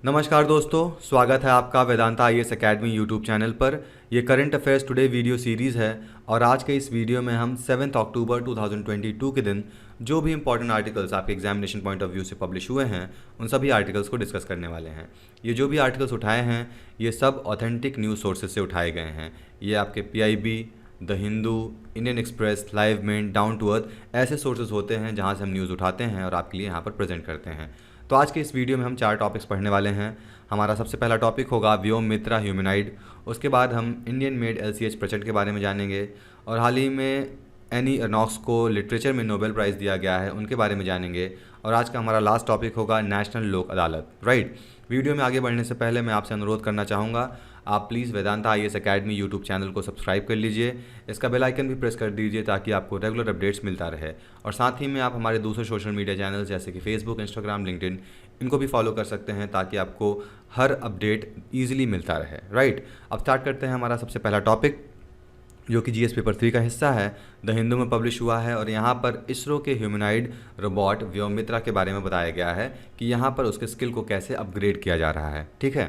नमस्कार दोस्तों, स्वागत है आपका Vedanta IAS academy YouTube channel पर। ये current affairs today video series है और आज के इस वीडियो में हम 7 अक्टूबर 2022 के दिन जो भी इंपॉर्टेंट आर्टिकल्स आपके एग्जामिनेशन पॉइंट ऑफ व्यू से पब्लिश हुए हैं उन सभी आर्टिकल्स को डिस्कस करने वाले हैं। ये जो भी आर्टिकल्स उठाए हैं ये सब ऑथेंटिक न्यूज़ सोर्सेज से उठाए गए हैं। ये आपके PIB, the Hindu, Indian Express, Live Mint, Down to Earth ऐसे सोर्सेज होते हैं जहाँ से हम न्यूज़ उठाते हैं और आपके लिए यहाँ पर प्रेजेंट करते हैं। तो आज के इस वीडियो में हम 4 टॉपिक्स पढ़ने वाले हैं। हमारा सबसे पहला टॉपिक होगा व्योम मित्रा ह्यूमनॉइड। उसके बाद हम इंडियन मेड LCH प्रचंड के बारे में जानेंगे और हाल ही में एनी अर्नॉक्स को लिटरेचर में नोबेल प्राइज़ दिया गया है उनके बारे में जानेंगे। और आज का हमारा लास्ट टॉपिक होगा नेशनल लोक अदालत। राइट, वीडियो में आगे बढ़ने से पहले मैं आपसे अनुरोध करना चाहूँगा, आप please Vedanta IAS academy YouTube channel को सब्सक्राइब कर लीजिए, इसका बेल आइकन भी प्रेस कर दीजिए ताकि आपको रेगुलर अपडेट्स मिलता रहे। और साथ ही में आप हमारे दूसरे सोशल मीडिया चैनल जैसे कि फेसबुक, इंस्टाग्राम, लिंक्डइन इनको भी फॉलो कर सकते हैं ताकि आपको हर अपडेट ईजिली मिलता रहे। राइट, अब स्टार्ट करते हैं हमारा सबसे पहला टॉपिक जो कि GS पेपर 3 का हिस्सा है, द हिंदू में पब्लिश हुआ है। और यहाँ पर इसरो के ह्यूमनॉइड रोबोट व्योम मित्रा के बारे में बताया गया है कि यहाँ पर उसके स्किल को कैसे अपग्रेड किया जा रहा है। ठीक है,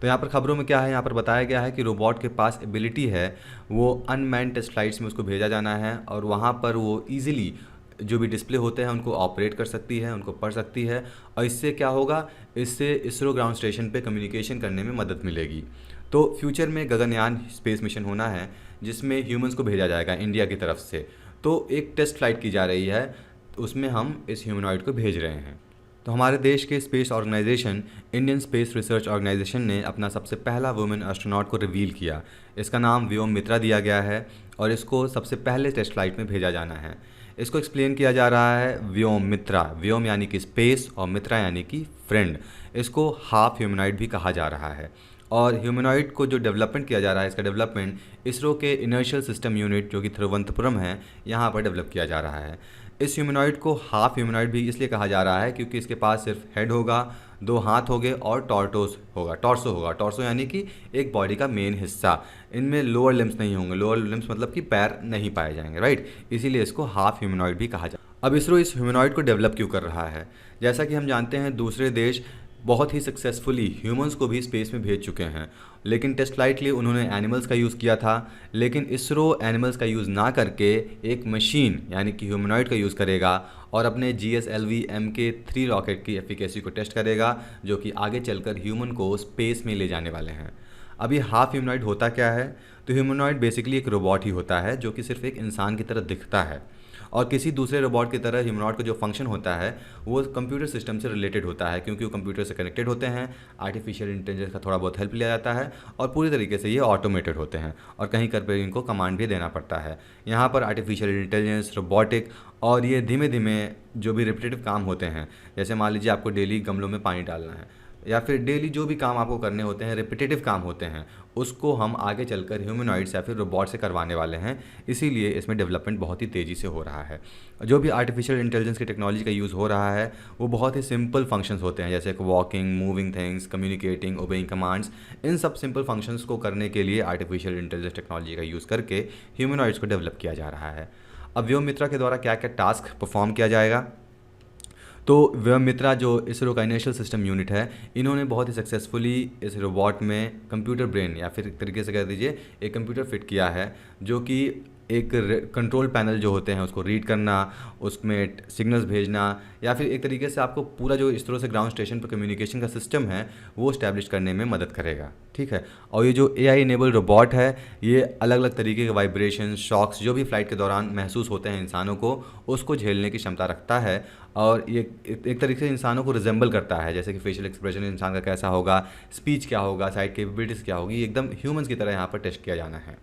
तो यहाँ पर खबरों में क्या है, यहाँ पर बताया गया है कि रोबोट के पास एबिलिटी है, वो अनमैन्ड टेस्ट फ्लाइट्स में उसको भेजा जाना है और वहाँ पर वो ईजिली जो भी डिस्प्ले होते हैं उनको ऑपरेट कर सकती है, उनको पढ़ सकती है। और इससे क्या होगा, इससे इसरो ग्राउंड स्टेशन पे कम्युनिकेशन करने में मदद मिलेगी। तो फ्यूचर में गगनयान स्पेस मिशन होना है जिसमें ह्यूमंस को भेजा जाएगा इंडिया की तरफ से। तो एक टेस्ट फ्लाइट की जा रही है, तो उसमें हम इस ह्यूमनॉइड को भेज रहे हैं। तो हमारे देश के space organisation Indian Space Research Organisation ने अपना सबसे पहला वुमेन एस्ट्रोनॉट को रिवील किया। इसका नाम व्योम मित्रा दिया गया है और इसको सबसे पहले टेस्ट फ्लाइट में भेजा जाना है। इसको एक्सप्लेन किया जा रहा है व्योम मित्रा, व्योम यानी कि स्पेस और मित्रा यानी कि फ्रेंड। इसको हाफ ह्यूमनॉइड भी कहा जा रहा है। और ह्यूमनॉइड को जो डेवलपमेंट किया जा रहा है, इसका डेवलपमेंट इसरो के इनर्शियल सिस्टम यूनिट जो कि तिरुवनंतपुरम है यहाँ पर डेवलप किया जा रहा है। इस ह्यूमनॉइड को हाफ ह्यूमनॉइड भी इसलिए कहा जा रहा है क्योंकि इसके पास सिर्फ हेड होगा, 2 हाथ होंगे और टॉर्सो होगा। टॉर्सो यानी कि एक बॉडी का मेन हिस्सा। इनमें लोअर लिम्स नहीं होंगे, लोअर लिम्स मतलब कि पैर नहीं पाए जाएंगे। राइट, इसीलिए इसको हाफ ह्यूमनॉइड भी कहा जाता है। अब इसरो इस ह्यूमनॉइड को डेवलप क्यों कर रहा है? जैसा कि हम जानते हैं दूसरे देश बहुत ही सक्सेसफुली ह्यूमंस को भी स्पेस में भेज चुके हैं, लेकिन टेस्ट फ्लाइट के लिए उन्होंने एनिमल्स का यूज़ किया था। लेकिन इसरो एनिमल्स का यूज़ ना करके एक मशीन यानी कि ह्यूमनॉइड का यूज़ करेगा और अपने GSLV Mk3 रॉकेट की एफिकेसी को टेस्ट करेगा जो कि आगे चलकर ह्यूमन को स्पेस में ले जाने वाले हैं। अभी हाफ ह्यूमनॉइड होता क्या है? तो ह्यूमनॉइड बेसिकली एक रोबोट ही होता है जो कि सिर्फ एक इंसान की तरह दिखता है और किसी दूसरे रोबोट की तरह ह्यूमनॉइड का जो फंक्शन होता है वो कंप्यूटर सिस्टम से रिलेटेड होता है, क्योंकि वो कंप्यूटर से कनेक्टेड होते हैं। आर्टिफिशियल इंटेलिजेंस का थोड़ा बहुत हेल्प लिया जाता है और पूरी तरीके से ये ऑटोमेटेड होते हैं और कहीं कर पे इनको कमांड भी देना पड़ता है। यहाँ पर आर्टिफिशियल इंटेलिजेंस, रोबोटिक और ये धीमे धीमे जो भी रिपीटेटिव काम होते हैं, जैसे मान लीजिए आपको डेली गमलों में पानी डालना है या फिर डेली जो भी काम आपको करने होते हैं, रिपीटेटिव काम होते हैं, उसको हम आगे चलकर ह्यूमनॉइड्स या फिर रोबोट से करवाने वाले हैं। इसीलिए इसमें डेवलपमेंट बहुत ही तेज़ी से हो रहा है। जो भी आर्टिफिशियल इंटेलिजेंस की टेक्नोलॉजी का यूज़ हो रहा है वो बहुत ही सिंपल फंक्शंस होते हैं, जैसे walking, moving things, communicating, obeying commands. इन सब सिंपल फंक्शंस को करने के लिए आर्टिफिशियल इंटेलिजेंस टेक्नोलॉजी का यूज़ करके ह्यूमनॉइड्स को डेवलप किया जा रहा है। अब व्योम मित्रा के द्वारा क्या क्या टास्क परफॉर्म किया जाएगा? तो व्योम मित्रा जो इसरो का इनर्शियल सिस्टम यूनिट है, इन्होंने बहुत ही सक्सेसफुली इस रोबोट में कंप्यूटर ब्रेन या फिर एक तरीके से कह दीजिए एक कंप्यूटर फिट किया है जो कि एक कंट्रोल पैनल जो होते हैं उसको रीड करना, उसमें सिग्नल्स भेजना या फिर एक तरीके से आपको पूरा जो इसरो से ग्राउंड स्टेशन पर कम्युनिकेशन का सिस्टम है वो इस्टेब्लिश करने में मदद करेगा। ठीक है, और ये जो AI इनेबल रोबोट है ये अलग अलग तरीके के वाइब्रेशन, शॉक्स जो भी फ्लाइट के दौरान महसूस होते हैं इंसानों को, उसको झेलने की क्षमता रखता है। और ये एक तरीके से इंसानों को रिजेंबल करता है, जैसे कि फेशियल एक्सप्रेशन इंसान का कैसा होगा, स्पीच क्या होगा, साइड कैपेबिलिटीज़ क्या होगी, एकदम ह्यूमंस की तरह यहाँ पर टेस्ट किया जाना है।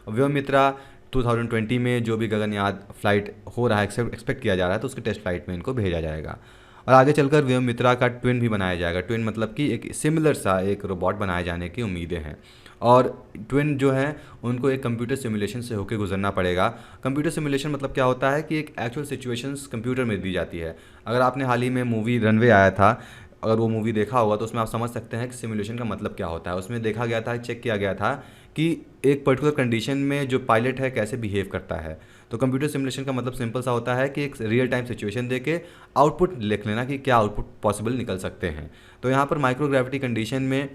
व्योम मित्रा 2020 में जो भी गगनयान फ्लाइट हो रहा है, एक्सपेक्ट किया जा रहा है, तो उसके टेस्ट फ्लाइट में इनको भेजा जाएगा। और आगे चलकर व्योम मित्रा का ट्विन भी बनाया जाएगा। ट्विन मतलब कि एक सिमिलर सा एक रोबोट बनाए जाने की उम्मीदें हैं। और ट्विन जो है उनको एक कंप्यूटर सिमुलेशन से होकर गुजरना पड़ेगा। कंप्यूटर सिमुलेशन मतलब क्या होता है कि एक एक्चुअल सिचुएशंस कंप्यूटर में दी जाती है। अगर आपने हाल ही में मूवी रनवे आया था अगर वो मूवी देखा होगा तो उसमें आप समझ सकते हैं कि सिमुलेशन का मतलब क्या होता है। उसमें देखा गया था, चेक किया गया था कि एक पर्टिकुलर कंडीशन में जो पायलट है कैसे बिहेव करता है। तो कंप्यूटर सिमुलेशन का मतलब सिंपल सा होता है कि एक रियल टाइम सिचुएशन दे के आउटपुट लिख लेना कि क्या आउटपुट पॉसिबल निकल सकते हैं। तो यहाँ पर माइक्रोग्रेविटी कंडीशन में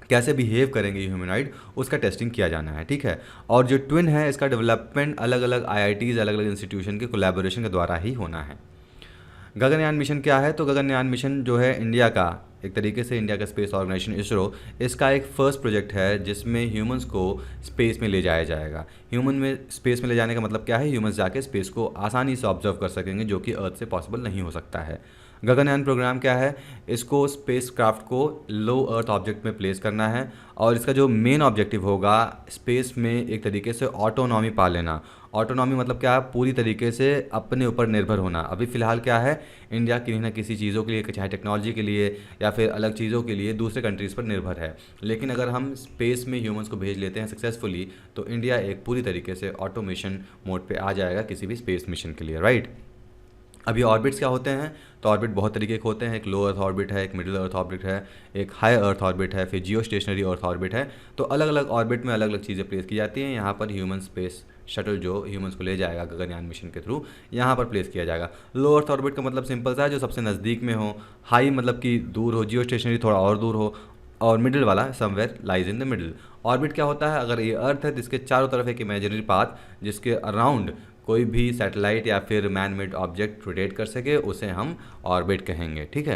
कैसे बिहेव करेंगे ह्यूमनॉइड, उसका टेस्टिंग किया जाना है, ठीक है। और जो ट्विन है इसका डेवलपमेंट अलग अलग आईआईटीज़, अलग अलग इंस्टीट्यूशन के कोलैबोरेशन के द्वारा ही होना है। गगनयान मिशन क्या है? तो गगनयान मिशन जो है इंडिया का, एक तरीके से इंडिया का स्पेस ऑर्गेनाइजेशन इसरो, इसका एक फर्स्ट प्रोजेक्ट है जिसमें ह्यूमंस को स्पेस में ले जाया जाएगा। ह्यूमन में स्पेस में ले जाने का मतलब क्या है? ह्यूमंस जाके स्पेस को आसानी से ऑब्जर्व कर सकेंगे, जो कि अर्थ से पॉसिबल नहीं हो सकता है। गगनयान प्रोग्राम क्या है? इसको स्पेस क्राफ्ट को लो अर्थ ऑब्जेक्ट में प्लेस करना है, और इसका जो मेन ऑब्जेक्टिव होगा स्पेस में एक तरीके से ऑटोनॉमी पा लेना। ऑटोनॉमी मतलब क्या है? पूरी तरीके से अपने ऊपर निर्भर होना। अभी फ़िलहाल क्या है, इंडिया किसी ना किसी चीज़ों के लिए, चाहे टेक्नोलॉजी के लिए या फिर अलग चीज़ों के लिए, दूसरे कंट्रीज़ पर निर्भर है। लेकिन अगर हम स्पेस में ह्यूमंस को भेज लेते हैं सक्सेसफुली, तो इंडिया एक पूरी तरीके से ऑटोमेशन मोड पे आ जाएगा किसी भी स्पेस मिशन के लिए, राइट। अभी ऑर्बिट्स क्या होते हैं? तो ऑर्बिट बहुत तरीके के होते हैं। एक लो अर्थ ऑर्बिट है, एक मिडिल अर्थ ऑर्बिट है, एक हाई अर्थ ऑर्बिट है, फिर जियो स्टेशनरी अर्थ ऑर्बिट है। तो अलग अलग ऑर्बिट में अलग अलग चीज़ें प्लेस की जाती हैं। यहाँ पर ह्यूमन स्पेस शटल जो ह्यूमंस को ले जाएगा गगनयान मिशन के थ्रू, यहाँ पर प्लेस किया जाएगा। लो अर्थ ऑर्बिट का मतलब सिंपल सा है, जो सबसे नज़दीक में हो। हाई मतलब कि दूर हो, जियो स्टेशनरी थोड़ा और दूर हो, और मिडिल वाला somewhere lies in the middle. Orbit क्या होता है? अगर ये अर्थ है तो इसके चारों तरफ एक इमेजिनरी पाथ, जिसके अराउंड कोई भी सैटेलाइट या फिर मैन मेड ऑब्जेक्ट रोटेट कर सके, उसे हम ऑर्बिट कहेंगे, ठीक है।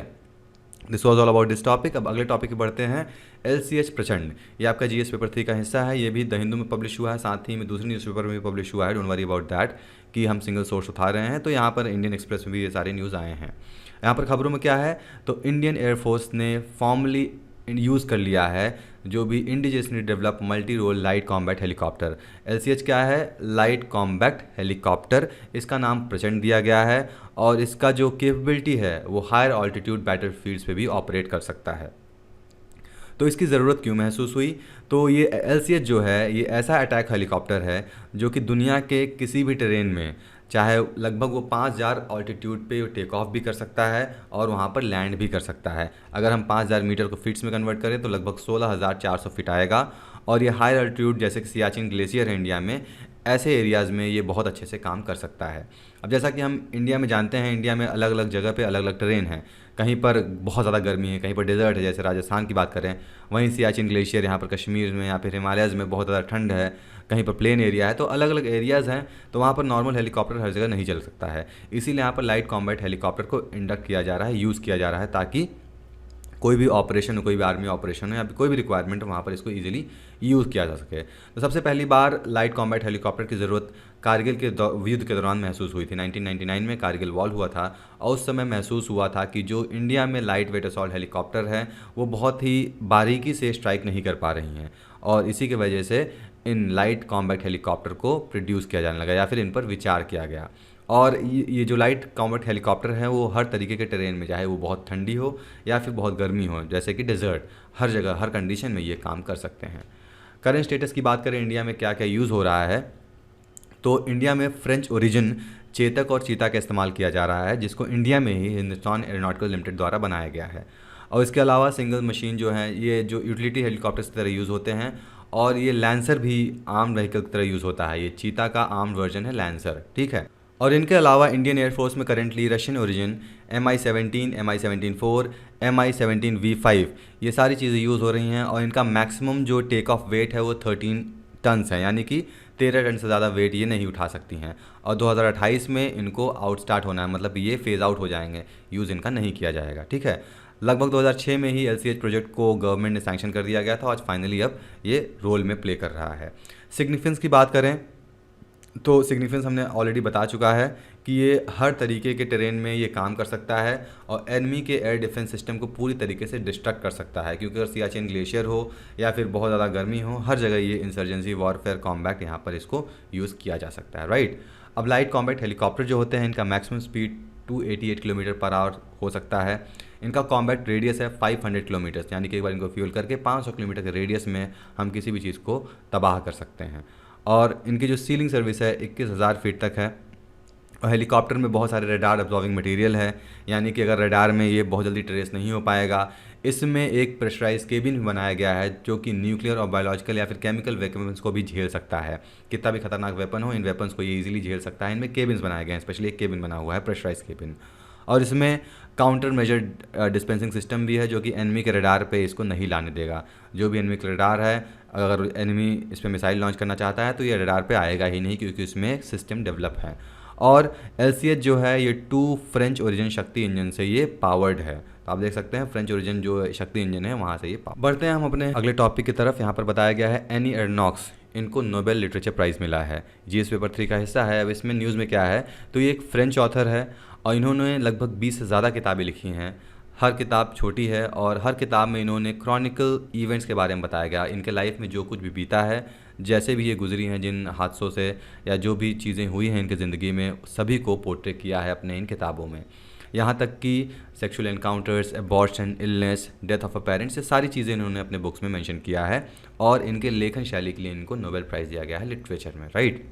This was all about this topic. अब अगले टॉपिक पे बढ़ते हैं। LCH प्रचंड, ये आपका GS पेपर 3 का हिस्सा है। ये भी द हिंदू में पब्लिश हुआ है, साथ ही में दूसरे न्यूज़पेपर में भी पब्लिश हुआ है। डोंट वरी अबाउट दैट कि हम सिंगल सोर्स उठा रहे हैं। तो यहाँ पर इंडियन एक्सप्रेस में भी ये सारे न्यूज़ आए हैं। यहाँ पर खबरों में क्या है? तो इंडियन एयरफोर्स ने फॉर्मली यूज़ कर लिया है जो भी indigenously develop multi role light combat helicopter. LCH क्या है? Light combat helicopter. इसका नाम प्रचंड दिया गया है, और इसका जो कैपेबिलिटी है वो हायर ऑल्टीट्यूड बैटलफील्ड्स पे भी ऑपरेट कर सकता है। तो इसकी ज़रूरत क्यों महसूस हुई? तो ये LCH जो है, ये ऐसा अटैक हेलीकॉप्टर है जो कि दुनिया के किसी भी टेरेन में, चाहे लगभग वो 5000 ऑल्टीट्यूड पे टेक ऑफ भी कर सकता है और वहाँ पर लैंड भी कर सकता है। अगर हम 5000 मीटर को फीट्स में कन्वर्ट करें तो लगभग 16400 फीट आएगा। और ये हाई अल्टीट्यूड जैसे कि सियाचिन ग्लेशियर है इंडिया में, ऐसे एरियाज़ में ये बहुत अच्छे से काम कर सकता है। अब जैसा कि हम इंडिया में जानते हैं, इंडिया में अलग अलग जगह पे अलग अलग टेरेन है। कहीं पर बहुत ज़्यादा गर्मी है, कहीं पर डेजर्ट है, जैसे राजस्थान की बात करें, वहीं सियाचिन ग्लेशियर यहाँ पर कश्मीर में या फिर हिमालयज़ में बहुत ज़्यादा ठंड है, कहीं पर प्लेन एरिया है। तो अलग अलग एरियाज़ हैं, तो वहाँ पर नॉर्मल हेलीकॉप्टर हर जगह नहीं चल सकता है। इसीलिए यहाँ पर लाइट कॉम्बैट हेलीकॉप्टर को इंडक्ट किया जा रहा है, यूज़ किया जा रहा है, ताकि कोई भी ऑपरेशन हो, कोई भी आर्मी ऑपरेशन हो या कोई भी रिक्वायरमेंट हो, वहाँ पर इसको इजीली यूज़ किया जा सके। तो सबसे पहली बार लाइट कॉम्बैट हेलीकॉप्टर की ज़रूरत कारगिल के युद्ध के दौरान महसूस हुई थी। 1999 में कारगिल वॉर हुआ था, और उस समय महसूस हुआ था कि जो इंडिया में लाइट वेट असॉल्ट हेलीकॉप्टर है वो बहुत ही बारीकी से स्ट्राइक नहीं कर पा रही हैं, और इसी की वजह से इन लाइट कॉम्बैट हेलीकॉप्टर को प्रोड्यूस किया जाने लगा, या फिर इन पर विचार किया गया। और ये जो लाइट कॉम्बैट हेलीकॉप्टर है वो हर तरीके के टेरेन में, चाहे वो बहुत ठंडी हो या फिर बहुत गर्मी हो, जैसे कि डेजर्ट, हर जगह हर कंडीशन में ये काम कर सकते हैं। करंट स्टेटस की बात करें, इंडिया में क्या क्या यूज़ हो रहा है, तो इंडिया में फ्रेंच ओरिजिन चेतक और चीता का इस्तेमाल किया जा रहा है, जिसको इंडिया में ही हिंदुस्तान एरोनॉटिकल लिमिटेड द्वारा बनाया गया है। और इसके अलावा सिंगल मशीन जो है, ये जो यूटिलिटी हेलीकॉप्टर्स की तरह यूज़ होते हैं, और ये लैंसर भी आर्म व्हीकल की तरह यूज़ होता है। ये चीता का आर्म वर्जन है लैंसर, ठीक है। और इनके अलावा इंडियन एयरफोर्स में currently Russian origin MI-17, MI-17-4, MI-17V5 ये सारी चीज़ें यूज़ हो रही हैं, और इनका मैक्सिमम जो टेक ऑफ वेट है वो 13 टन्स है, यानी कि 13 टन से ज़्यादा वेट ये नहीं उठा सकती हैं। और 2028 में इनको आउट स्टार्ट होना है, मतलब ये फेज़ आउट हो जाएंगे, यूज़ इनका नहीं किया जाएगा, ठीक है। लगभग 2006 में ही LCH प्रोजेक्ट को गवर्नमेंट ने सैंक्शन कर दिया गया था, आज फाइनली अब ये रोल में प्ले कर रहा है। सिग्निफिकेंस की बात करें तो सिग्निफिकेंस हमने ऑलरेडी बता चुका है कि ये हर तरीके के टेरेन में ये काम कर सकता है, और एनिमी के एयर डिफेंस सिस्टम को पूरी तरीके से डिस्ट्रक्ट कर सकता है, क्योंकि अगर सियाचिन ग्लेशियर हो या फिर बहुत ज़्यादा गर्मी हो, हर जगह ये इंसर्जेंसी वॉरफेयर कॉम्बैट यहाँ पर इसको यूज़ किया जा सकता है, राइट। अब लाइट कॉम्बैट हेलीकॉप्टर जो होते हैं, इनका maximum speed 288 kilometre per hour हो सकता है। इनका कॉम्बैट रेडियस है 500 किलोमीटर्स, यानी कि एक बार इनको फ्यूल करके 500 किलोमीटर के रेडियस में हम किसी भी चीज़ को तबाह कर सकते हैं। और इनकी जो सीलिंग सर्विस है 21,000 फीट तक है, और हेलीकॉप्टर में बहुत सारे रडार अब्जॉर्बिंग मटेरियल है, यानी कि अगर रडार में ये बहुत जल्दी ट्रेस नहीं हो पाएगा। इसमें एक प्रेशराइज केबिन बनाया गया है जो कि न्यूक्लियर और बायोलॉजिकल या फिर केमिकल वेपन्स को भी झेल सकता है। कितना भी खतरनाक वेपन हो, इन वेपन्स को ये इजीली झेल सकता है। इनमें केबिन्स बनाए गए हैं, स्पेशली एक केबिन बना हुआ है प्रेशराइज केबिन। और इसमें काउंटर मेजर डिस्पेंसिंग सिस्टम भी है जो कि एनिमी के रडार पे इसको नहीं लाने देगा। जो भी एनिमी का रडार है, अगर एनिमी इस पर मिसाइल लॉन्च करना चाहता है तो ये रडार पे आएगा ही नहीं, क्योंकि इसमें एक सिस्टम डेवलप है। और LCH जो है ये 2 फ्रेंच ओरिजिन शक्ति इंजन से ये पावर्ड है। तो आप देख सकते हैं फ्रेंच ओरिजिन जो शक्ति इंजन है वहाँ से ये बढ़ते हैं हम अपने अगले टॉपिक की तरफ। यहाँ पर बताया गया है एनी एर्नॉक्स, इनको नोबेल लिटरेचर प्राइज़ मिला है। GS पेपर 3 का हिस्सा है। अब इसमें न्यूज़ में क्या है, तो ये एक फ्रेंच ऑथर है और इन्होंने लगभग 20 से ज़्यादा किताबें लिखी हैं। हर किताब छोटी है और हर किताब में इन्होंने क्रॉनिकल इवेंट्स के बारे में बताया गया, इनके लाइफ में जो कुछ भी बीता है, जैसे भी ये गुजरी हैं, जिन हादसों से या जो भी चीज़ें हुई हैं इनकी ज़िंदगी में, सभी को पोर्ट्रे किया है अपने इन किताबों में। यहाँ तक कि sexual encounters, abortion, illness, death of a parents, ये सारी चीज़ें इन्होंने अपने बुक्स में मेंशन किया है और इनके लेखन शैली के लिए इनको नोबेल प्राइज़ दिया गया है लिटरेचर में, राइट।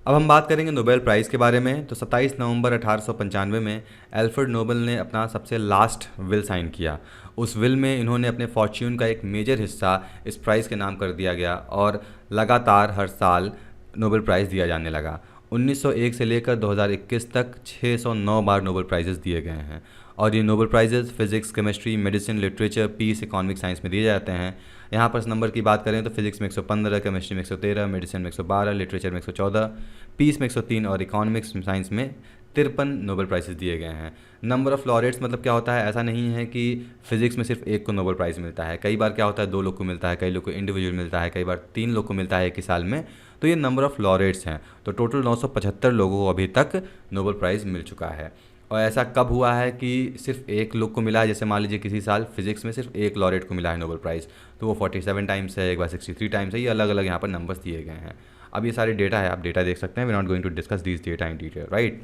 अब हम बात करेंगे नोबेल प्राइज़ के बारे में। तो 27 नवंबर 1895 में एल्फ्रेड नोबेल ने अपना सबसे लास्ट विल साइन किया। उस विल में इन्होंने अपने फॉर्च्यून का एक मेजर हिस्सा इस प्राइज़ के नाम कर दिया गया और लगातार हर साल नोबेल प्राइज़ दिया जाने लगा। 1901 से लेकर 2021 तक 609 बार नोबेल प्राइजेस दिए गए हैं और ये Nobel prizes physics, chemistry, medicine, literature, peace, economic science में दिए जाते हैं। यहाँ पर इस नंबर की बात करें तो फिजिक्स में 115, केमिस्ट्री में 113, मेडिसिन में 112, लिटरेचर में 114, पीस में 103 और इकोनॉमिक्स साइंस में 53 नोबेल प्राइजेस दिए गए हैं। नंबर ऑफ़ लॉरेट्स मतलब क्या होता है, ऐसा नहीं है कि फिजिक्स में सिर्फ एक को नोबेल प्राइज़ मिलता है। कई बार क्या होता है 2 लोग को मिलता है, कई लोग को इंडिविजुअल मिलता है, कई बार 3 लोग को मिलता है एक ही साल में। तो ये नंबर ऑफ़ लॉरेट्स हैं। तो टोटल 975 लोगों को अभी तक नोबेल प्राइज़ मिल चुका है। और ऐसा कब हुआ है कि सिर्फ एक लोग को मिला है, जैसे मान लीजिए किसी साल फिजिक्स में सिर्फ एक लॉरेट को मिला है नोबेल प्राइज़, तो वो 47 टाइम्स है, एक बार 63 टाइम्स है। ये अलग अलग यहाँ पर नंबर्स दिए गए हैं। अब ये सारे डेटा है, आप डेटा देख सकते हैं। We not going to discuss this data in detail, right.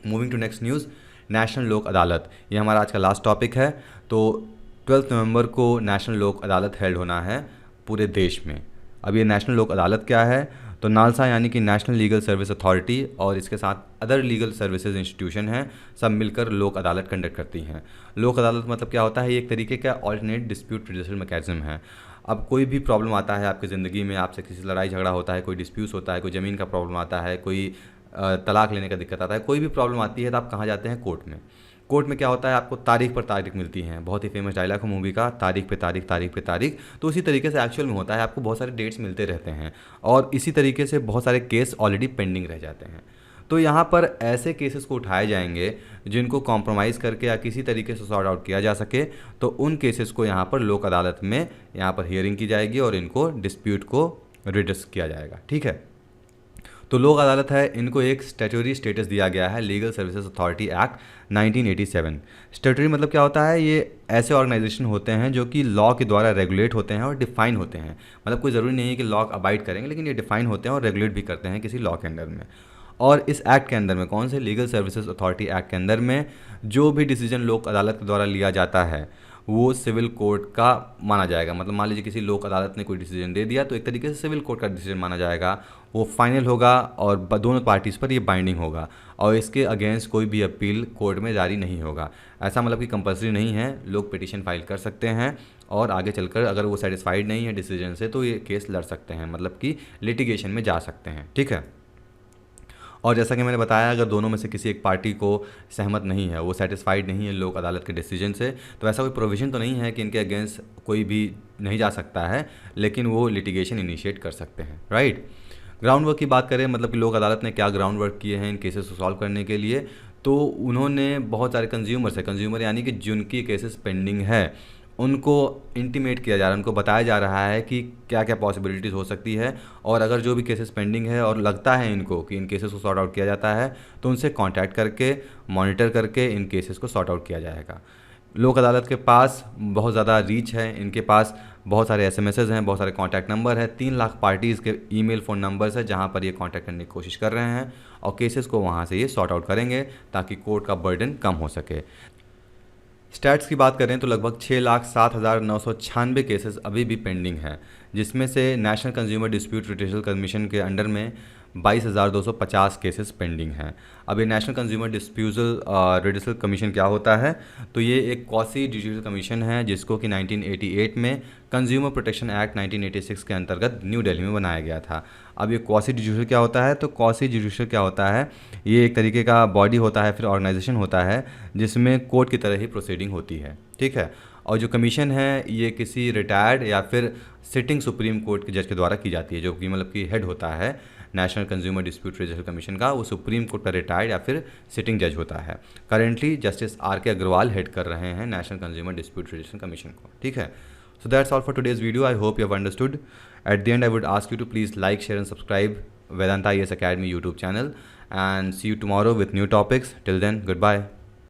Moving to next news, national Lok Adalat, ये हमारा आज का लास्ट टॉपिक है। तो 12 नवंबर को नेशनल लोक अदालत हेल्ड होना है पूरे देश में। अब ये नेशनल लोक अदालत क्या है, तो नालसा यानी कि नेशनल लीगल सर्विस अथॉरिटी और इसके साथ अदर लीगल सर्विसेज इंस्टीट्यूशन हैं, सब मिलकर लोक अदालत कंडक्ट करती हैं। लोक अदालत मतलब क्या होता है, ये एक तरीके का ऑल्टरनेट डिस्प्यूट रिजल्यूशन मैकेनिज्म है। अब कोई भी प्रॉब्लम आता है आपकी ज़िंदगी में, आपसे किसी से लड़ाई झगड़ा होता है, कोई डिस्प्यूट होता है, कोई ज़मीन का प्रॉब्लम आता है, कोई तलाक लेने का दिक्कत आता है, कोई भी प्रॉब्लम आती है तो आप कहाँ जाते हैं, कोर्ट में। कोर्ट में क्या होता है, आपको तारीख पर तारीख मिलती हैं। बहुत ही फेमस डायलॉग है मूवी का, तारीख पे तारीख, तारीख पे तारीख। तो उसी तरीके से एक्चुअल में होता है, आपको बहुत सारे डेट्स मिलते रहते हैं और इसी तरीके से बहुत सारे केस ऑलरेडी पेंडिंग रह जाते हैं। तो यहाँ पर ऐसे केसेस को उठाए जाएंगे जिनको कॉम्प्रोमाइज़ करके या किसी तरीके से सॉर्ट आउट किया जा सके, तो उन केसेस को यहाँ पर लोक अदालत में यहाँ पर हियरिंग की जाएगी और इनको डिस्प्यूट को रिड्रेस किया जाएगा, ठीक है। तो लोक अदालत है, इनको एक स्टैट्यूटरी स्टेटस दिया गया है legal services authority act 1987। Statutory मतलब क्या होता है, ये ऐसे ऑर्गेनाइजेशन होते हैं जो कि लॉ के द्वारा रेगुलेट होते हैं और डिफाइन होते हैं। मतलब कोई ज़रूरी नहीं है कि लॉ अबाइड करेंगे, लेकिन ये डिफाइन होते हैं और रेगुलेट भी करते हैं किसी लॉ के अंडर में। और इस एक्ट के अंदर में, कौन से, लीगल सर्विसेज अथॉरिटी एक्ट के अंदर में जो भी डिसीजन लोक अदालत के द्वारा लिया जाता है वो सिविल कोर्ट का माना जाएगा। मतलब मान लीजिए किसी लोक अदालत ने कोई डिसीजन दे दिया तो एक तरीके से सिविल कोर्ट का डिसीजन माना जाएगा, वो फाइनल होगा और दोनों पार्टीज़ पर ये बाइंडिंग होगा और इसके अगेंस्ट कोई भी अपील कोर्ट में जारी नहीं होगा। ऐसा मतलब कि कंपल्सरी नहीं है, लोग पिटीशन फाइल कर सकते हैं और आगे चलकर अगर वो सेटिस्फाइड नहीं है डिसीजन से तो ये केस लड़ सकते हैं, मतलब कि लिटिगेशन में जा सकते हैं, ठीक है। और जैसा कि मैंने बताया, अगर दोनों में से किसी एक पार्टी को सहमत नहीं है, वो सेटिस्फाइड नहीं है लोक अदालत के डिसीजन से, तो ऐसा कोई प्रोविज़न तो नहीं है कि इनके अगेंस्ट कोई भी नहीं जा सकता है, लेकिन वो लिटिगेशन इनिशिएट कर सकते हैं, राइट। ग्राउंड वर्क की बात करें, मतलब कि लोक अदालत ने क्या ग्राउंड वर्क किए हैं इन केसेस को सॉल्व करने के लिए, तो उन्होंने बहुत सारे कंज्यूमर यानी कि जिनकी केसेस पेंडिंग है उनको इंटीमेट किया जा रहा है, उनको बताया जा रहा है कि क्या क्या पॉसिबिलिटीज़ हो सकती है और अगर जो भी केसेस पेंडिंग है और लगता है इनको कि इन केसेस को सॉर्ट आउट किया जाता है तो उनसे कांटेक्ट करके मॉनिटर करके इन केसेस को सॉर्ट आउट किया जाएगा। लोक अदालत के पास बहुत ज़्यादा रीच है, इनके पास बहुत सारे SMSs हैं, बहुत सारे कॉन्टैक्ट नंबर है, 3 लाख पार्टीज़ के ईमेल, फ़ोन नंबर्स है जहाँ पर ये कांटेक्ट करने की कोशिश कर रहे हैं और केसेस को वहाँ से ये सॉर्ट आउट करेंगे ताकि कोर्ट का बर्डन कम हो सके। स्टैट्स की बात करें तो लगभग 6,07,996 केसेस अभी भी पेंडिंग हैं, जिसमें से national consumer dispute retrieval commission के अंडर में 22,250 केसेस पेंडिंग हैं। अब ये नेशनल कंज्यूमर डिस्प्यूटल रिड्यूसल कमीशन क्या होता है? तो ये एक क्वासी जुडिशियल कमीशन है जिसको कि 1988 में कंज्यूमर प्रोटेक्शन एक्ट 1986 के अंतर्गत न्यू दिल्ली में बनाया गया था। अब ये क्वासी जुडिशियल क्या होता है? तो क्वासी जुडिशियल क्या होता है? ये एक तरीके का बॉडी होता है, फिर ऑर्गेनाइजेशन होता है जिसमें कोर्ट की तरह ही प्रोसीडिंग होती है, ठीक है। और जो कमीशन है ये किसी रिटायर्ड या फिर सिटिंग सुप्रीम कोर्ट के जज के द्वारा की जाती है, जो कि मतलब कि हेड होता है national consumer dispute resolution commission का, वो सुप्रीम कोर्ट का रिटायर्ड या फिर सिटिंग जज होता है। Currently justice R.K. Agarwal head कर रहे हैं national consumer dispute resolution commission को, ठीक है। So that's all for today's video. I hope you have understood. At the end, I would ask you to please like, share and subscribe Vedanta IAS Academy YouTube channel, and see you tomorrow with new topics. Till then, goodbye.